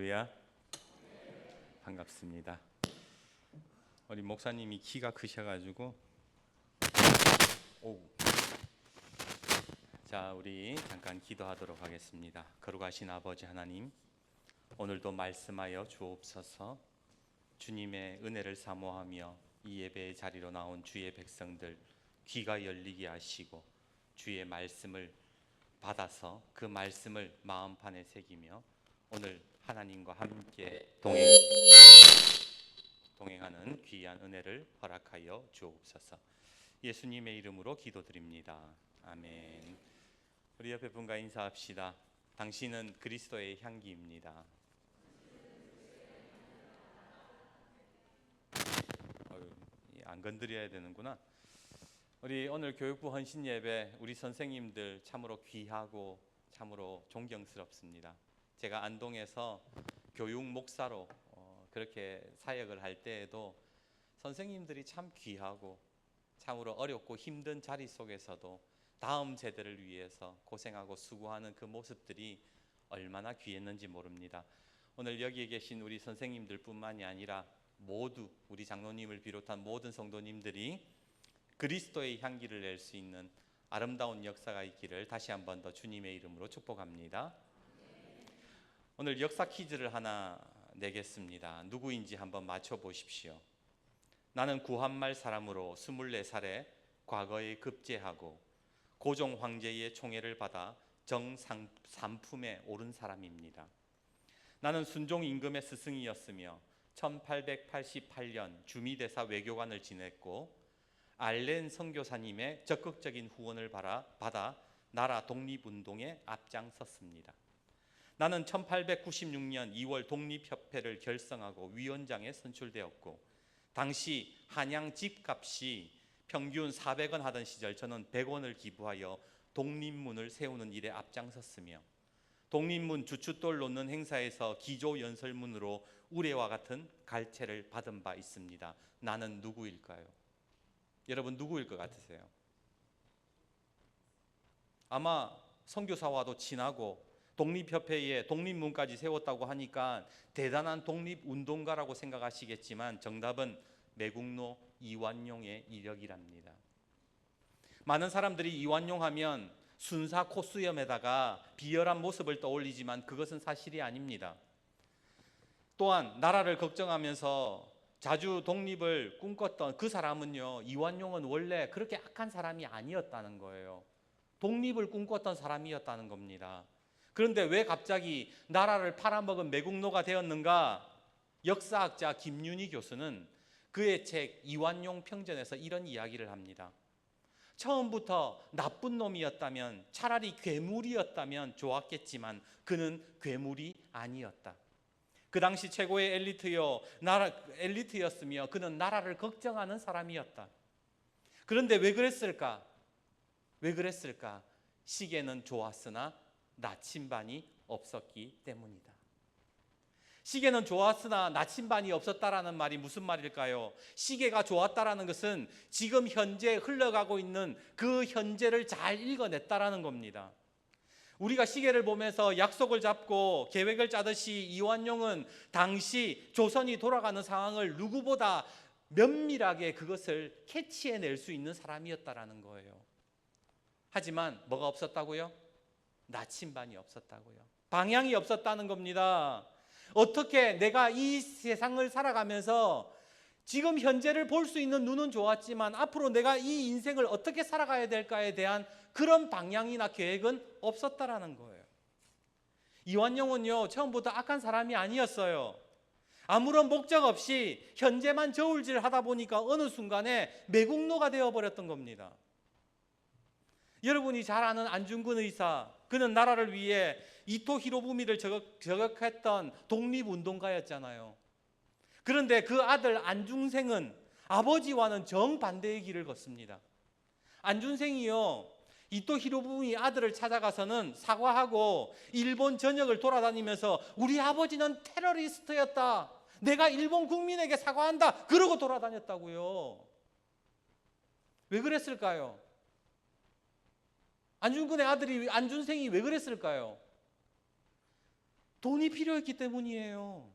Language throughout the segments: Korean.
할렐루야. 반갑습니다. 우리 목사님이 키가 크셔가지고 자, 우리 잠깐 기도하도록 하겠습니다. 거룩하신 아버지 하나님, 오늘도 말씀하여 주옵소서. 주님의 은혜를 사모하며 이 예배의 자리로 나온 주의 백성들 귀가 열리게 하시고 주의 말씀을 받아서 그 말씀을 마음판에 새기며 오늘 하나님과 함께 동행하는 귀한 은혜를 허락하여 주옵소서. 예수님의 이름으로 기도드립니다. 아멘. 우리 옆에 분과 인사합시다. 당신은 그리스도의 향기입니다. 안 건드려야 되는구나. 우리 오늘 교육부 헌신 예배 우리 선생님들 참으로 귀하고 참으로 존경스럽습니다. 제가 안동에서 교육 목사로 그렇게 사역을 할 때에도 선생님들이 참 귀하고 참으로 어렵고 힘든 자리 속에서도 다음 세대를 위해서 고생하고 수고하는 그 모습들이 얼마나 귀했는지 모릅니다. 오늘 여기에 계신 우리 선생님들 뿐만이 아니라 모두 우리 장로님을 비롯한 모든 성도님들이 그리스도의 향기를 낼 수 있는 아름다운 역사가 있기를 다시 한 번 더 주님의 이름으로 축복합니다. 오늘 역사 퀴즈를 하나 내겠습니다. 누구인지 한번 맞춰보십시오. 나는 구한말 사람으로 24살에 과거에 급제하고 고종 황제의 총애를 받아 정삼품에 오른 사람입니다. 나는 순종 임금의 스승이었으며 1888년 주미대사 외교관을 지냈고 알렌 선교사님의 적극적인 후원을 받아 나라 독립운동에 앞장섰습니다. 나는 1896년 2월 독립협회를 결성하고 위원장에 선출되었고 당시 한양 집값이 평균 400원 하던 시절 저는 100원을 기부하여 독립문을 세우는 일에 앞장섰으며 독립문 주춧돌 놓는 행사에서 기조연설문으로 우레와 같은 갈채를 받은 바 있습니다. 나는 누구일까요? 여러분 누구일 것 같으세요? 아마 선교사와도 친하고 독립협회에 독립문까지 세웠다고 하니까 대단한 독립운동가라고 생각하시겠지만 정답은 매국노 이완용의 이력이랍니다. 많은 사람들이 이완용 하면 순사 콧수염에다가 비열한 모습을 떠올리지만 그것은 사실이 아닙니다. 또한 나라를 걱정하면서 자주 독립을 꿈꿨던 그 사람은요, 이완용은 원래 그렇게 악한 사람이 아니었다는 거예요. 독립을 꿈꿨던 사람이었다는 겁니다. 그런데 왜 갑자기 나라를 팔아먹은 매국노가 되었는가? 역사학자 김윤희 교수는 그의 책 이완용 평전에서 이런 이야기를 합니다. 처음부터 나쁜 놈이었다면, 차라리 괴물이었다면 좋았겠지만 그는 괴물이 아니었다. 그 당시 최고의 엘리트였으며 그는 나라를 걱정하는 사람이었다. 그런데 왜 그랬을까? 시계는 좋았으나 나침반이 없었기 때문이다. 시계는 좋았으나 나침반이 없었다라는 말이 무슨 말일까요? 시계가 좋았다라는 것은 지금 현재 흘러가고 있는 그 현재를 잘 읽어냈다라는 겁니다. 우리가 시계를 보면서 약속을 잡고 계획을 짜듯이 이완용은 당시 조선이 돌아가는 상황을 누구보다 면밀하게 그것을 캐치해낼 수 있는 사람이었다라는 거예요. 하지만 뭐가 없었다고요? 나침반이 없었다고요. 방향이 없었다는 겁니다. 어떻게 내가 이 세상을 살아가면서 지금 현재를 볼 수 있는 눈은 좋았지만 앞으로 내가 이 인생을 어떻게 살아가야 될까에 대한 그런 방향이나 계획은 없었다라는 거예요. 이완용은요, 처음부터 악한 사람이 아니었어요. 아무런 목적 없이 현재만 저울질 하다 보니까 어느 순간에 매국노가 되어버렸던 겁니다. 여러분이 잘 아는 안중근 의사, 그는 나라를 위해 이토 히로부미를 저격했던 독립운동가였잖아요. 그런데 그 아들 안중생은 아버지와는 정반대의 길을 걷습니다. 안중생이요, 이토 히로부미 아들을 찾아가서는 사과하고 일본 전역을 돌아다니면서 우리 아버지는 테러리스트였다, 내가 일본 국민에게 사과한다, 그러고 돌아다녔다고요. 왜 그랬을까요? 안중근의 아들이 안중생이 왜 그랬을까요? 돈이 필요했기 때문이에요.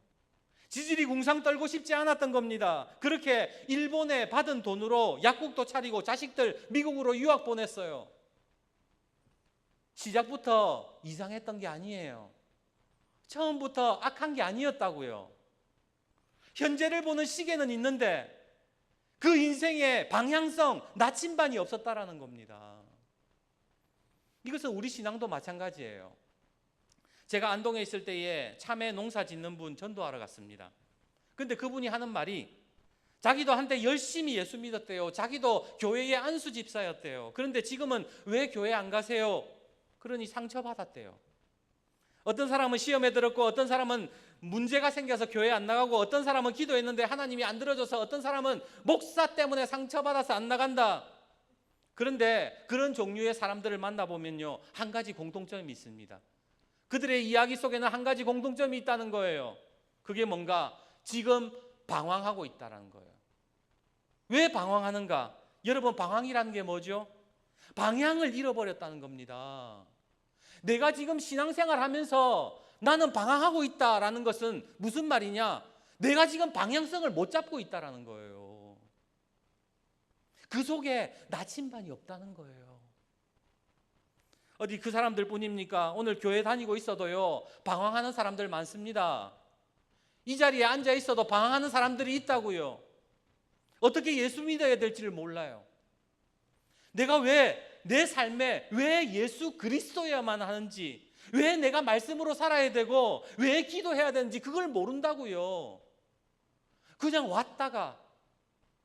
지질이 궁상 떨고 싶지 않았던 겁니다. 그렇게 일본에 받은 돈으로 약국도 차리고 자식들 미국으로 유학 보냈어요. 시작부터 이상했던 게 아니에요. 처음부터 악한 게 아니었다고요. 현재를 보는 시계는 있는데 그 인생의 방향성, 나침반이 없었다라는 겁니다. 이것은 우리 신앙도 마찬가지예요. 제가 안동에 있을 때에 참외 농사 짓는 분 전도하러 갔습니다. 근데 그분이 하는 말이 자기도 한때 열심히 예수 믿었대요. 자기도 교회의 안수 집사였대요. 그런데 지금은 왜 교회 안 가세요? 그러니 상처받았대요. 어떤 사람은 시험에 들었고 어떤 사람은 문제가 생겨서 교회 안 나가고 어떤 사람은 기도했는데 하나님이 안 들어줘서 어떤 사람은 목사 때문에 상처받아서 안 나간다. 그런데 그런 종류의 사람들을 만나보면요, 한 가지 공통점이 있습니다. 그들의 이야기 속에는 한 가지 공통점이 있다는 거예요. 그게 뭔가? 지금 방황하고 있다는 거예요. 왜 방황하는가? 여러분, 방황이라는 게 뭐죠? 방향을 잃어버렸다는 겁니다. 내가 지금 신앙생활 하면서 나는 방황하고 있다라는 것은 무슨 말이냐? 내가 지금 방향성을 못 잡고 있다라는 거예요. 그 속에 나침반이 없다는 거예요. 어디 그 사람들 뿐입니까? 오늘 교회 다니고 있어도요, 방황하는 사람들 많습니다. 이 자리에 앉아 있어도 방황하는 사람들이 있다고요. 어떻게 예수 믿어야 될지를 몰라요. 내가 왜 내 삶에 왜 예수 그리스도여야만 하는지, 왜 내가 말씀으로 살아야 되고 왜 기도해야 되는지 그걸 모른다고요. 그냥 왔다가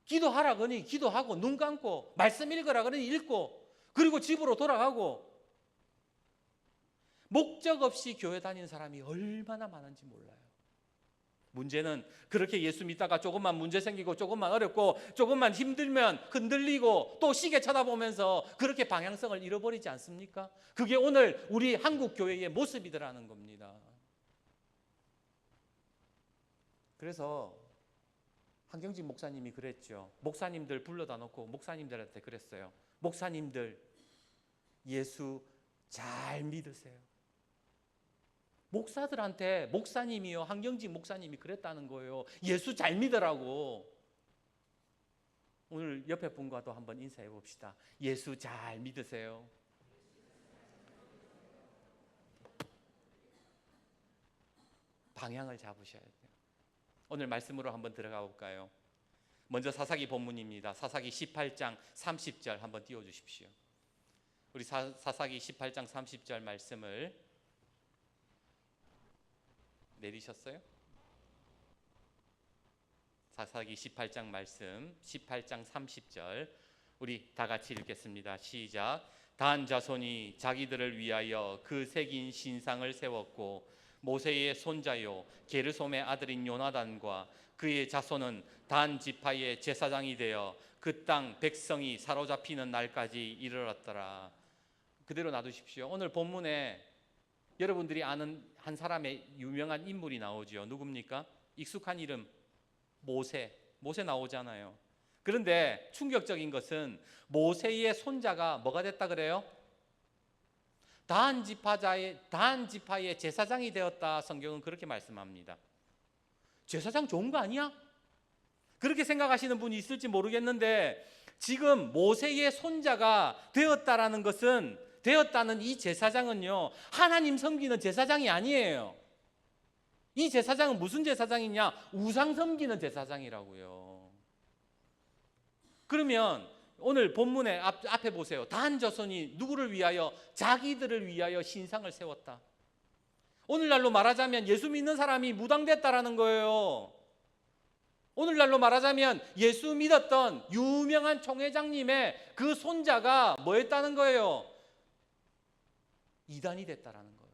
기도하라 그러니 기도하고, 눈 감고 말씀 읽으라 그러니 읽고, 그리고 집으로 돌아가고, 목적 없이 교회 다니는 사람이 얼마나 많은지 몰라요. 문제는 그렇게 예수 믿다가 조금만 문제 생기고 조금만 어렵고 조금만 힘들면 흔들리고 또 시계 쳐다보면서 그렇게 방향성을 잃어버리지 않습니까? 그게 오늘 우리 한국 교회의 모습이더라는 겁니다. 그래서 한경직 목사님이 그랬죠. 목사님들 불러다 놓고 목사님들한테 그랬어요. 목사님들, 예수 잘 믿으세요. 목사들한테 목사님이요, 한경직 목사님이 그랬다는 거예요. 예수 잘 믿으라고. 오늘 옆에 분과도 한번 인사해 봅시다. 예수 잘 믿으세요. 방향을 잡으셔야 돼요. 오늘 말씀으로 한번 들어가 볼까요? 먼저 사사기 본문입니다. 사사기 18장 30절 한번 띄워주십시오. 우리 사사기 18장 30절 말씀을 내리셨어요? 사사기 18장 말씀 18장 30절 우리 다 같이 읽겠습니다. 시작. 단 자손이 자기들을 위하여 그 새긴 신상을 세웠고 모세의 손자요 게르솜의 아들인 요나단과 그의 자손은 단 지파의 제사장이 되어 그 땅 백성이 사로잡히는 날까지 이르렀더라. 그대로 놔두십시오. 오늘 본문에 여러분들이 아는 한 사람의 유명한 인물이 나오죠. 누굽니까? 익숙한 이름 모세 나오잖아요. 그런데 충격적인 것은 모세의 손자가 뭐가 됐다 그래요? 단 지파의 제사장이 되었다. 성경은 그렇게 말씀합니다. 제사장 좋은 거 아니야? 그렇게 생각하시는 분이 있을지 모르겠는데 지금 모세의 손자가 되었다라는 것은, 되었다는 이 제사장은요, 하나님 섬기는 제사장이 아니에요. 이 제사장은 무슨 제사장이냐? 우상 섬기는 제사장이라고요. 그러면 오늘 본문의 앞에 보세요. 단 자손이 누구를 위하여? 자기들을 위하여 신상을 세웠다. 오늘날로 말하자면 예수 믿는 사람이 무당됐다라는 거예요. 오늘날로 말하자면 예수 믿었던 유명한 총회장님의 그 손자가 뭐 했다는 거예요? 이단이 됐다라는 거예요.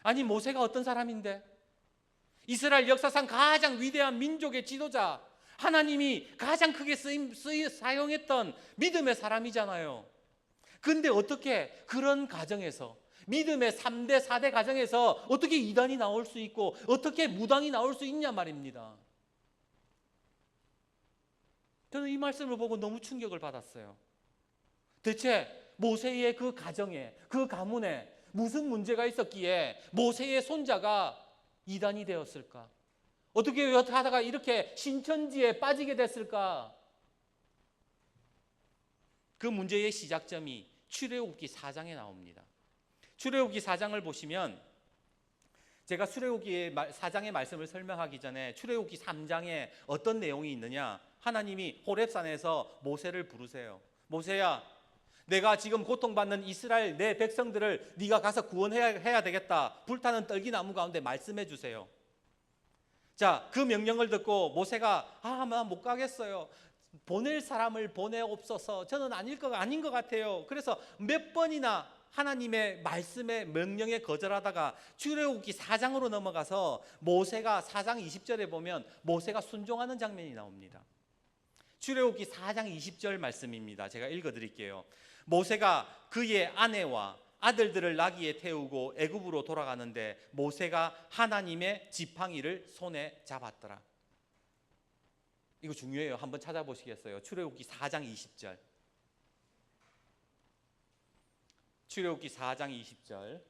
아니, 모세가 어떤 사람인데? 이스라엘 역사상 가장 위대한 민족의 지도자, 하나님이 가장 크게 사용했던 믿음의 사람이잖아요. 근데 어떻게 그런 가정에서, 믿음의 3대 4대 가정에서 어떻게 이단이 나올 수 있고 어떻게 무당이 나올 수 있냐 말입니다. 저는 이 말씀을 보고 너무 충격을 받았어요. 대체 모세의 그 가정에, 그 가문에 무슨 문제가 있었기에 모세의 손자가 이단이 되었을까? 어떻게 하다가 이렇게 신천지에 빠지게 됐을까? 그 문제의 시작점이 출애굽기 4장에 나옵니다. 출애굽기 4장을 보시면 제가 출애굽기 4장의 말씀을 설명하기 전에 출애굽기 3장에 어떤 내용이 있느냐? 하나님이 호렙산에서 모세를 부르세요. 모세야, 내가 지금 고통받는 이스라엘 내 백성들을 네가 가서 구원해야 되겠다. 불타는 떨기나무 가운데 말씀해 주세요. 자, 그 명령을 듣고 모세가 나 못 가겠어요. 보낼 사람을 보내옵소서. 저는 아닌 것 같아요. 그래서 몇 번이나 하나님의 말씀에 명령에 거절하다가 출애굽기 4장으로 넘어가서 모세가 4장 20절에 보면 모세가 순종하는 장면이 나옵니다. 출애굽기 4장 20절 말씀입니다. 제가 읽어드릴게요. 모세가 그의 아내와 아들들을 나귀에 태우고 애굽으로 돌아가는데 모세가 하나님의 지팡이를 손에 잡았더라. 이거 중요해요. 한번 찾아보시겠어요? 출애굽기 4장 20절. 출애굽기 4장 20절.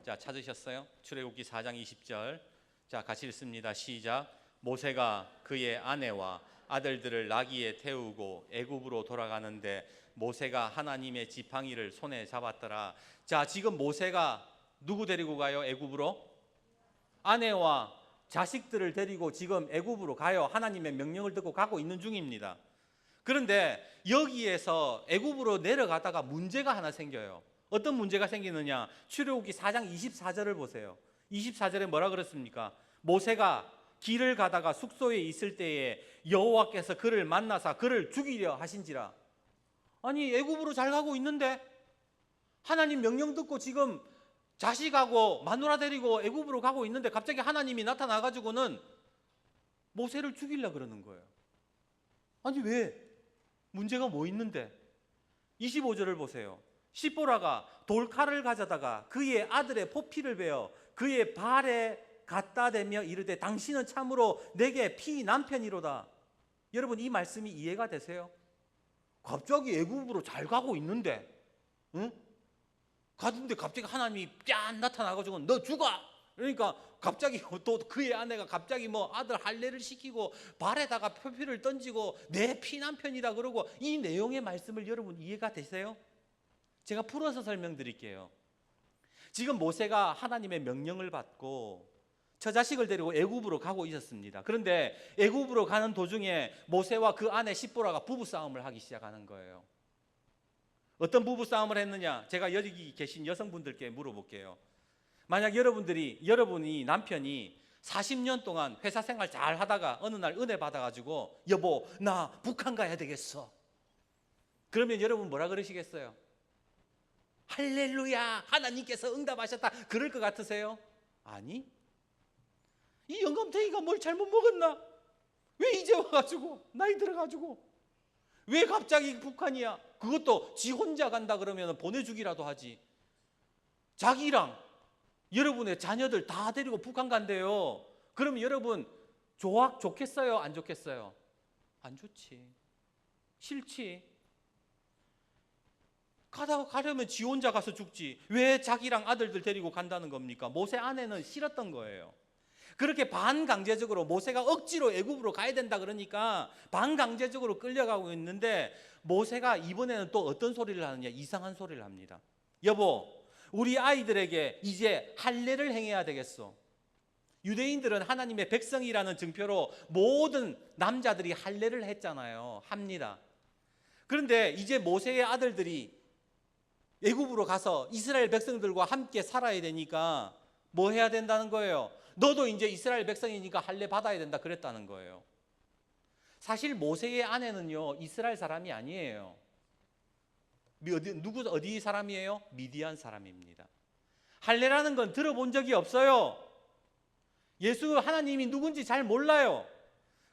자, 찾으셨어요? 출애굽기 4장 20절. 자, 같이 읽습니다. 시작. 모세가 그의 아내와 아들들을 나귀에 태우고 애굽으로 돌아가는데 모세가 하나님의 지팡이를 손에 잡았더라. 자, 지금 모세가 누구 데리고 가요? 애굽으로? 아내와 자식들을 데리고 지금 애굽으로 가요. 하나님의 명령을 듣고 가고 있는 중입니다. 그런데 여기에서 애굽으로 내려가다가 문제가 하나 생겨요. 어떤 문제가 생기느냐? 출애굽기 4장 24절을 보세요. 24절에 뭐라 그랬습니까? 모세가 길을 가다가 숙소에 있을 때에 여호와께서 그를 만나사 그를 죽이려 하신지라. 아니, 애굽으로 잘 가고 있는데 하나님 명령 듣고 지금 자식하고 마누라 데리고 애굽으로 가고 있는데 갑자기 하나님이 나타나가지고는 모세를 죽이려 그러는 거예요. 아니, 왜? 문제가 뭐 있는데? 25절을 보세요. 시보라가 돌칼을 가져다가 그의 아들의 포피를 베어 그의 발에 갖다 대며 이르되 당신은 참으로 내게 피난편이로다. 여러분, 이 말씀이 이해가 되세요? 갑자기 애굽으로 잘 가고 있는데, 가는데 갑자기 하나님이 뺨 나타나가지고 너 죽어. 그러니까 갑자기 또 그의 아내가 갑자기 뭐 아들 할례를 시키고 발에다가 표피를 던지고 내 피난편이다 그러고, 이 내용의 말씀을 여러분 이해가 되세요? 제가 풀어서 설명드릴게요. 지금 모세가 하나님의 명령을 받고 처자식을 데리고 애굽으로 가고 있었습니다. 그런데 애굽으로 가는 도중에 모세와 그 아내 시보라가 부부싸움을 하기 시작하는 거예요. 어떤 부부싸움을 했느냐? 제가 여기 계신 여성분들께 물어볼게요. 만약 여러분이 남편이 40년 동안 회사 생활 잘 하다가 어느 날 은혜 받아가지고 여보, 나 북한 가야 되겠어. 그러면 여러분 뭐라 그러시겠어요? 할렐루야, 하나님께서 응답하셨다. 그럴 것 같으세요? 아니, 이 영감탱이가 뭘 잘못 먹었나? 왜 이제 와가지고 나이 들어가지고 왜 갑자기 북한이야? 그것도 지 혼자 간다 그러면 보내주기라도 하지. 자기랑 여러분의 자녀들 다 데리고 북한 간대요. 그러면 여러분 좋겠어요? 안 좋겠어요? 안 좋지. 싫지. 가려면 지 혼자 가서 죽지. 왜 자기랑 아들들 데리고 간다는 겁니까? 모세 아내는 싫었던 거예요. 그렇게 반강제적으로 모세가 억지로 애굽으로 가야 된다 그러니까 반강제적으로 끌려가고 있는데, 모세가 이번에는 또 어떤 소리를 하느냐? 이상한 소리를 합니다. 여보, 우리 아이들에게 이제 할례를 행해야 되겠어. 유대인들은 하나님의 백성이라는 증표로 모든 남자들이 할례를 했잖아요. 합니다. 그런데 이제 모세의 아들들이 애굽으로 가서 이스라엘 백성들과 함께 살아야 되니까 뭐 해야 된다는 거예요? 너도 이제 이스라엘 백성이니까 할례 받아야 된다 그랬다는 거예요. 사실 모세의 아내는요, 이스라엘 사람이 아니에요. 어디 사람이에요? 미디안 사람입니다. 할례라는 건 들어본 적이 없어요. 예수 하나님이 누군지 잘 몰라요.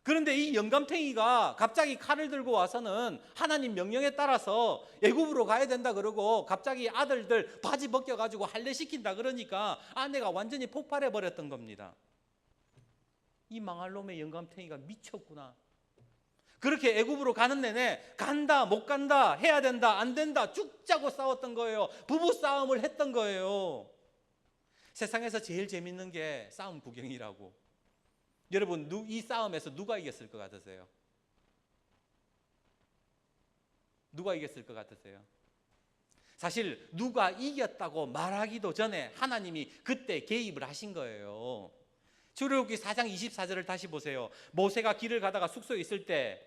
그런데 이 영감탱이가 갑자기 칼을 들고 와서는 하나님 명령에 따라서 애굽으로 가야 된다 그러고 갑자기 아들들 바지 벗겨가지고 할례시킨다 그러니까 아내가 완전히 폭발해 버렸던 겁니다. 이 망할 놈의 영감탱이가 미쳤구나. 그렇게 애굽으로 가는 내내 간다 못 간다 해야 된다 안 된다 죽자고 싸웠던 거예요. 부부 싸움을 했던 거예요. 세상에서 제일 재밌는 게 싸움 구경이라고. 여러분 이 싸움에서 누가 이겼을 것 같으세요? 누가 이겼을 것 같으세요? 사실 누가 이겼다고 말하기도 전에 하나님이 그때 개입을 하신 거예요. 출애굽기 4장 24절을 다시 보세요. 모세가 길을 가다가 숙소에 있을 때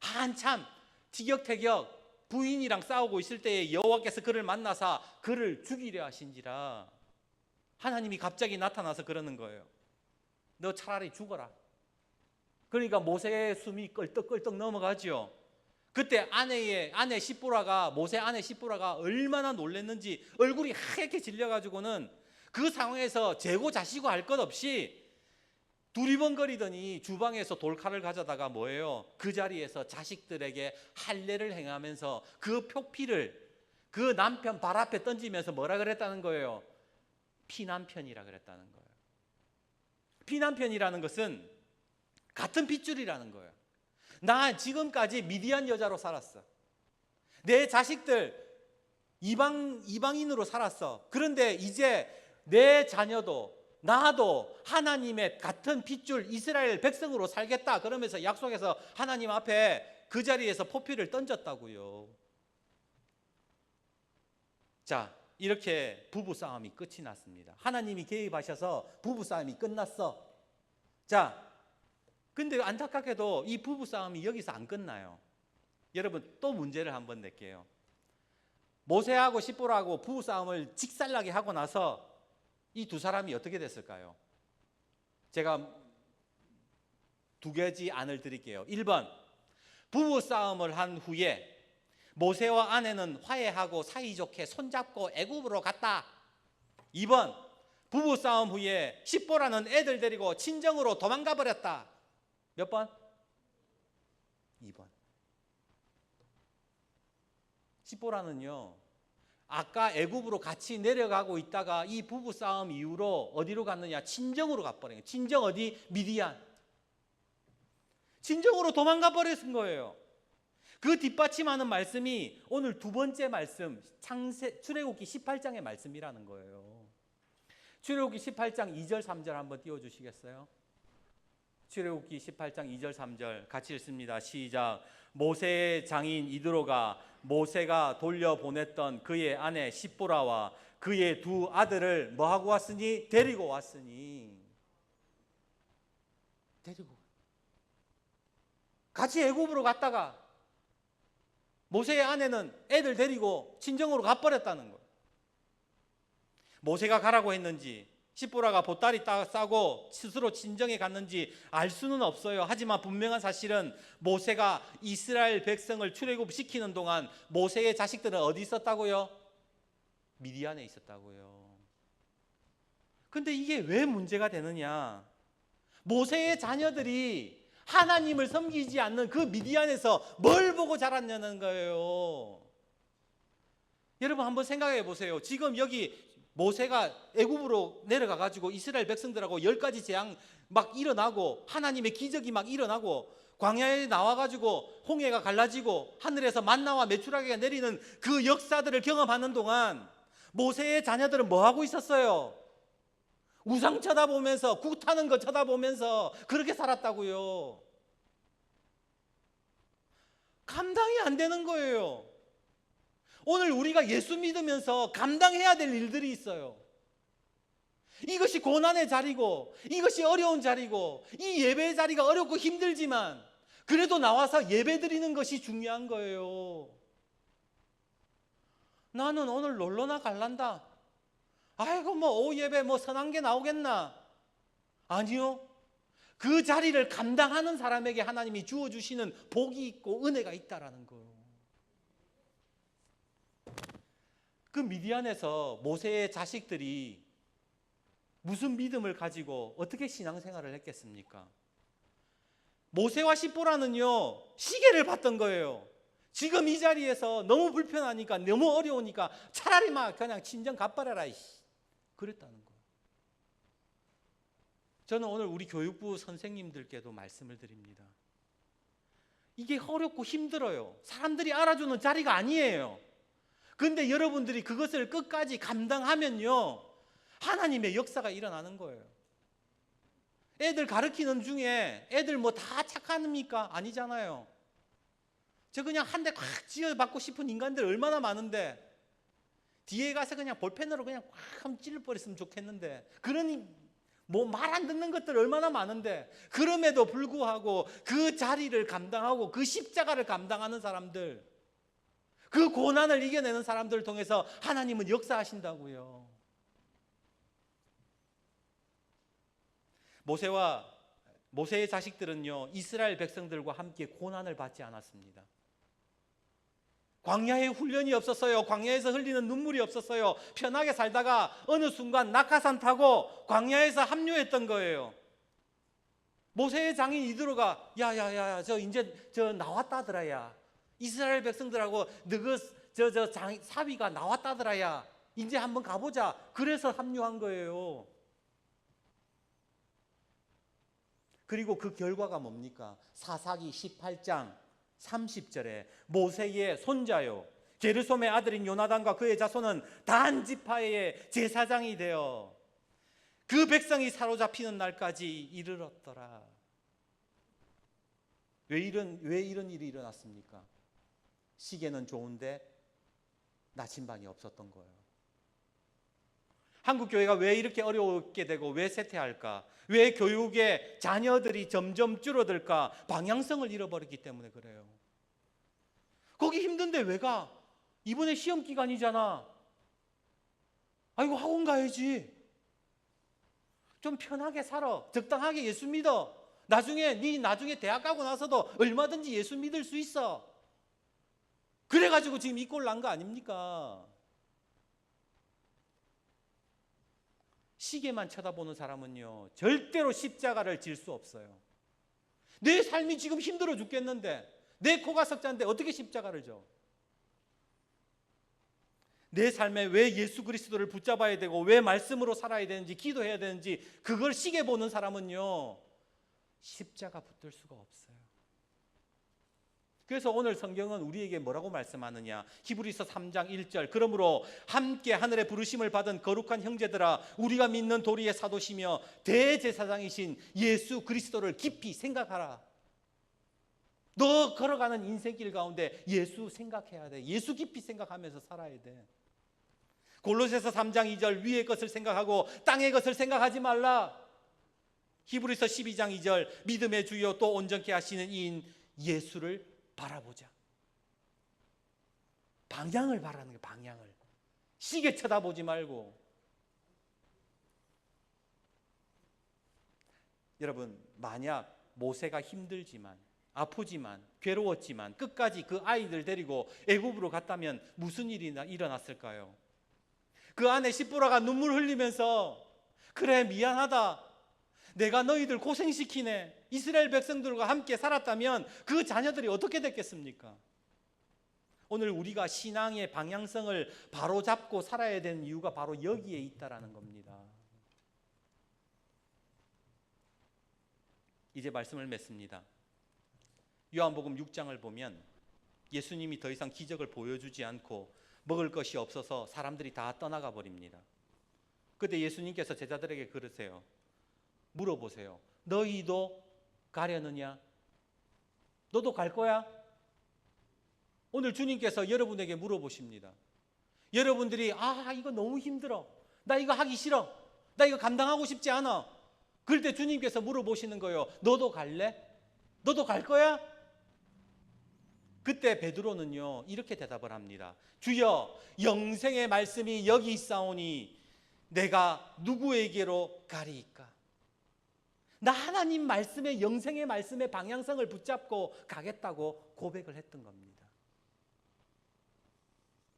한참 티격태격 부인이랑 싸우고 있을 때에 여호와께서 그를 만나사 그를 죽이려 하신지라. 하나님이 갑자기 나타나서 그러는 거예요. 너 차라리 죽어라. 그러니까 모세의 숨이 껄떡껄떡 넘어가죠. 그때 아내 시보라가 모세 아내 시보라가 얼마나 놀랐는지 얼굴이 하얗게 질려가지고는 그 상황에서 재고 자시고 할 것 없이 두리번거리더니 주방에서 돌칼을 가져다가 뭐예요? 그 자리에서 자식들에게 할례를 행하면서 그 표피를 그 남편 발 앞에 던지면서 뭐라 그랬다는 거예요? 피난편이라 그랬다는 거예요. 피난편이라는 것은 같은 핏줄이라는 거예요. 나 지금까지 미디안 여자로 살았어. 내 자식들 이방인으로 살았어. 그런데 이제 내 자녀도 나도 하나님의 같은 핏줄 이스라엘 백성으로 살겠다. 그러면서 약속해서 하나님 앞에 그 자리에서 포피를 던졌다고요. 자, 이렇게 부부싸움이 끝이 났습니다. 하나님이 개입하셔서 부부싸움이 끝났어. 자, 근데 안타깝게도 이 부부싸움이 여기서 안 끝나요. 여러분 또 문제를 한번 낼게요. 모세하고 시보라하고 부부싸움을 직살나게 하고 나서 이 두 사람이 어떻게 됐을까요? 제가 두 가지 안을 드릴게요. 1번, 부부싸움을 한 후에 모세와 아내는 화해하고 사이좋게 손잡고 애굽으로 갔다. 2번, 부부싸움 후에 시보라는 애들 데리고 친정으로 도망가 버렸다. 몇 번? 2번. 시보라는요, 아까 애굽으로 같이 내려가고 있다가 이 부부싸움 이후로 어디로 갔느냐? 친정으로 가버린 거예요. 친정 어디? 미디안. 친정으로 도망가 버린 거예요. 그 뒷받침하는 말씀이 오늘 두 번째 말씀 출애굽기 18장의 말씀이라는 거예요. 출애굽기 18장 2절 3절 한번 띄워주시겠어요? 출애굽기 18장 2절 3절 같이 읽습니다. 시작. 모세의 장인 이드로가 모세가 돌려보냈던 그의 아내 시보라와 그의 두 아들을 뭐하고 왔으니? 데리고 왔으니. 데리고 같이 애굽으로 갔다가 모세의 아내는 애들 데리고 친정으로 가버렸다는 거예요. 모세가 가라고 했는지 시보라가 보따리 싸고 스스로 친정에 갔는지 알 수는 없어요. 하지만 분명한 사실은 모세가 이스라엘 백성을 출애굽시키는 동안 모세의 자식들은 어디 있었다고요? 미디안에 있었다고요. 근데 이게 왜 문제가 되느냐? 모세의 자녀들이 하나님을 섬기지 않는 그 미디안에서 뭘 보고 자랐냐는 거예요. 여러분 한번 생각해 보세요. 지금 여기 모세가 애굽으로 내려가 가지고 이스라엘 백성들하고 10가지 재앙 막 일어나고 하나님의 기적이 막 일어나고 광야에 나와 가지고 홍해가 갈라지고 하늘에서 만나와 메추라기가 내리는 그 역사들을 경험하는 동안 모세의 자녀들은 뭐 하고 있었어요? 우상 쳐다보면서 굿하는 거 쳐다보면서 그렇게 살았다고요. 감당이 안 되는 거예요. 오늘 우리가 예수 믿으면서 감당해야 될 일들이 있어요. 이것이 고난의 자리고 이것이 어려운 자리고 이 예배의 자리가 어렵고 힘들지만 그래도 나와서 예배 드리는 것이 중요한 거예요. 나는 오늘 놀러나 갈란다. 아이고 뭐 오후 예배 뭐 선한 게 나오겠나? 아니요. 그 자리를 감당하는 사람에게 하나님이 주어주시는 복이 있고 은혜가 있다라는 거예요. 그 미디안에서 모세의 자식들이 무슨 믿음을 가지고 어떻게 신앙생활을 했겠습니까? 모세와 시보라는요 시계를 봤던 거예요. 지금 이 자리에서 너무 불편하니까 너무 어려우니까 차라리 막 그냥 친정 가버려라 그랬다는 거예요. 저는 오늘 우리 교육부 선생님들께도 말씀을 드립니다. 이게 어렵고 힘들어요. 사람들이 알아주는 자리가 아니에요. 그런데 여러분들이 그것을 끝까지 감당하면요, 하나님의 역사가 일어나는 거예요. 애들 가르치는 중에 애들 뭐 다 착합니까? 아니잖아요. 저 그냥 한 대 콱 쥐어받고 싶은 인간들 얼마나 많은데, 뒤에 가서 그냥 볼펜으로 그냥 콱 한번 찔러버렸으면 좋겠는데, 그러니 뭐 말 안 듣는 것들 얼마나 많은데, 그럼에도 불구하고 그 자리를 감당하고 그 십자가를 감당하는 사람들, 그 고난을 이겨내는 사람들을 통해서 하나님은 역사하신다고요. 모세의 자식들은요, 이스라엘 백성들과 함께 고난을 받지 않았습니다. 광야에 훈련이 없었어요. 광야에서 흘리는 눈물이 없었어요. 편하게 살다가 어느 순간 낙하산 타고 광야에서 합류했던 거예요. 모세의 장인 이드로가 야야야 저 이제 저 나왔다더라야. 이스라엘 백성들하고 너그 사위가 나왔다더라야. 이제 한번 가보자. 그래서 합류한 거예요. 그리고 그 결과가 뭡니까? 사사기 18장 30절에 모세의 손자요 게르솜의 아들인 요나단과 그의 자손은 단 지파의 제사장이 되어 그 백성이 사로잡히는 날까지 이르렀더라. 왜 이런 일이 일어났습니까? 시계는 좋은데 나침반이 없었던 거예요. 한국 교회가 왜 이렇게 어렵게 되고 왜 쇠퇴할까? 왜 교육의 자녀들이 점점 줄어들까? 방향성을 잃어버렸기 때문에 그래요. 거기 힘든데 왜 가? 이번에 시험 기간이잖아. 아이고 학원 가야지. 좀 편하게 살아. 적당하게 예수 믿어. 나중에 대학 가고 나서도 얼마든지 예수 믿을 수 있어. 그래가지고 지금 이 꼴 난 거 아닙니까? 시계만 쳐다보는 사람은요, 절대로 십자가를 질 수 없어요. 내 삶이 지금 힘들어 죽겠는데, 내 코가 석자인데 어떻게 십자가를 져? 내 삶에 왜 예수 그리스도를 붙잡아야 되고 왜 말씀으로 살아야 되는지, 기도해야 되는지 그걸 시계 보는 사람은요, 십자가 붙들 수가 없어요. 그래서 오늘 성경은 우리에게 뭐라고 말씀하느냐? 히브리서 3장 1절 그러므로 함께 하늘의 부르심을 받은 거룩한 형제들아, 우리가 믿는 도리의 사도시며 대제사장이신 예수 그리스도를 깊이 생각하라. 너 걸어가는 인생길 가운데 예수 생각해야 돼. 예수 깊이 생각하면서 살아야 돼. 골로새서 3장 2절 위의 것을 생각하고 땅의 것을 생각하지 말라. 히브리서 12장 2절 믿음의 주요 또 온전케 하시는 이인 예수를 바라보자. 방향을 바라는 거예요. 방향을. 시계 쳐다보지 말고. 여러분, 만약 모세가 힘들지만 아프지만 괴로웠지만 끝까지 그 아이들 데리고 애굽으로 갔다면 무슨 일이 일어났을까요? 그 안에 십보라가 눈물 흘리면서 그래 미안하다. 내가 너희들 고생시키네. 이스라엘 백성들과 함께 살았다면 그 자녀들이 어떻게 됐겠습니까? 오늘 우리가 신앙의 방향성을 바로잡고 살아야 되는 이유가 바로 여기에 있다라는 겁니다. 이제 말씀을 맺습니다. 요한복음 6장을 보면 예수님이 더 이상 기적을 보여주지 않고 먹을 것이 없어서 사람들이 다 떠나가 버립니다. 그때 예수님께서 제자들에게 그러세요. 물어보세요. 너희도 가려느냐? 너도 갈 거야? 오늘 주님께서 여러분에게 물어보십니다. 여러분들이 이거 너무 힘들어. 나 이거 하기 싫어. 나 이거 감당하고 싶지 않아. 그럴 때 주님께서 물어보시는 거예요. 너도 갈래? 너도 갈 거야? 그때 베드로는요 이렇게 대답을 합니다. 주여, 영생의 말씀이 여기 있사오니 내가 누구에게로 가리이까? 나 하나님 말씀의 영생의 말씀의 방향성을 붙잡고 가겠다고 고백을 했던 겁니다.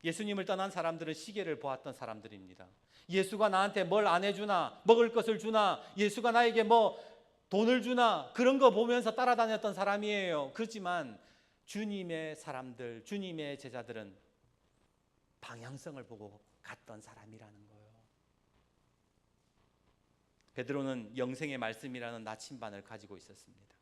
예수님을 떠난 사람들은 시계를 보았던 사람들입니다. 예수가 나한테 뭘 안 해주나, 먹을 것을 주나, 예수가 나에게 뭐 돈을 주나, 그런 거 보면서 따라다녔던 사람이에요. 그렇지만 주님의 사람들, 주님의 제자들은 방향성을 보고 갔던 사람이라는 거예요. 베드로는 영생의 말씀이라는 나침반을 가지고 있었습니다.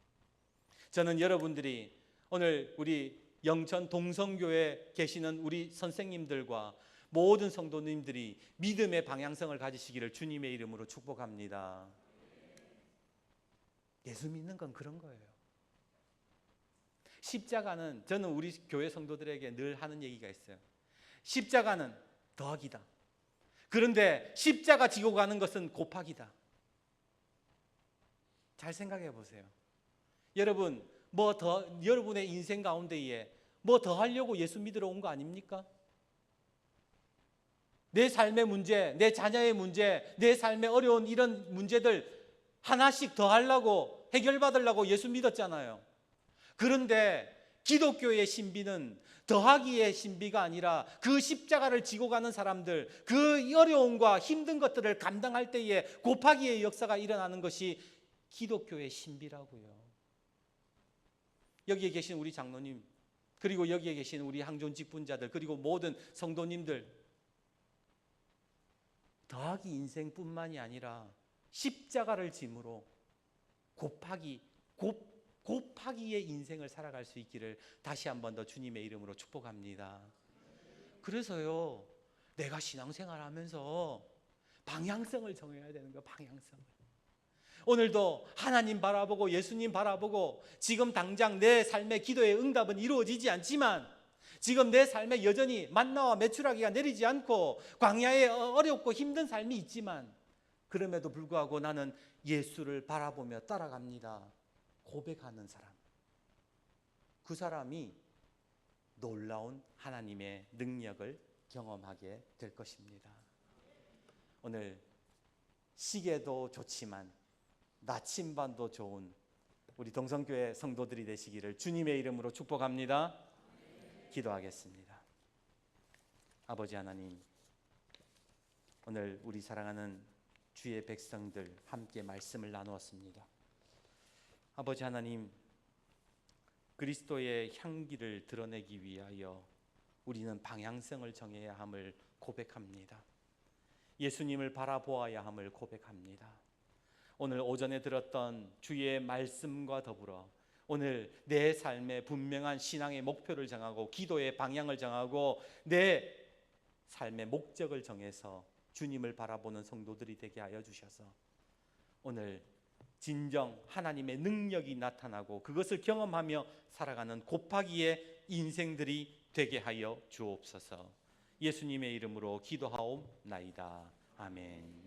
저는 여러분들이 오늘 우리 영천 동성교회에 계시는 우리 선생님들과 모든 성도님들이 믿음의 방향성을 가지시기를 주님의 이름으로 축복합니다. 예수 믿는 건 그런 거예요. 십자가는, 저는 우리 교회 성도들에게 늘 하는 얘기가 있어요. 십자가는 더하기다. 그런데 십자가 지고 가는 것은 곱하기다. 잘 생각해 보세요. 여러분, 여러분의 인생 가운데에 뭐 더 하려고 예수 믿으러 온 거 아닙니까? 내 삶의 문제, 내 자녀의 문제, 내 삶의 어려운 이런 문제들 하나씩 더 하려고, 해결받으려고 예수 믿었잖아요. 그런데 기독교의 신비는 더하기의 신비가 아니라 그 십자가를 지고 가는 사람들, 그 어려움과 힘든 것들을 감당할 때에 곱하기의 역사가 일어나는 것이 기독교의 신비라고요. 여기에 계신 우리 장로님, 그리고 여기에 계신 우리 항존 직분자들, 그리고 모든 성도님들, 더하기 인생뿐만이 아니라 십자가를 짐으로 곱하기의 인생을 살아갈 수 있기를 다시 한 번 더 주님의 이름으로 축복합니다. 그래서요, 내가 신앙생활 하면서 방향성을 정해야 되는 거예요. 방향성을. 오늘도 하나님 바라보고 예수님 바라보고 지금 당장 내 삶의 기도의 응답은 이루어지지 않지만, 지금 내 삶에 여전히 만나와 메추라기가 내리지 않고 광야에 어렵고 힘든 삶이 있지만, 그럼에도 불구하고 나는 예수를 바라보며 따라갑니다. 고백하는 사람, 그 사람이 놀라운 하나님의 능력을 경험하게 될 것입니다. 오늘 시계도 좋지만 나침반도 좋은 우리 동성교회 성도들이 되시기를 주님의 이름으로 축복합니다. 기도하겠습니다. 아버지 하나님, 오늘 우리 사랑하는 주의 백성들 함께 말씀을 나누었습니다. 아버지 하나님, 그리스도의 향기를 드러내기 위하여 우리는 방향성을 정해야 함을 고백합니다. 예수님을 바라보아야 함을 고백합니다. 오늘 오전에 들었던 주의 말씀과 더불어 오늘 내 삶의 분명한 신앙의 목표를 정하고 기도의 방향을 정하고 내 삶의 목적을 정해서 주님을 바라보는 성도들이 되게 하여 주셔서 오늘 진정 하나님의 능력이 나타나고 그것을 경험하며 살아가는 곱하기의 인생들이 되게 하여 주옵소서. 예수님의 이름으로 기도하옵나이다. 아멘.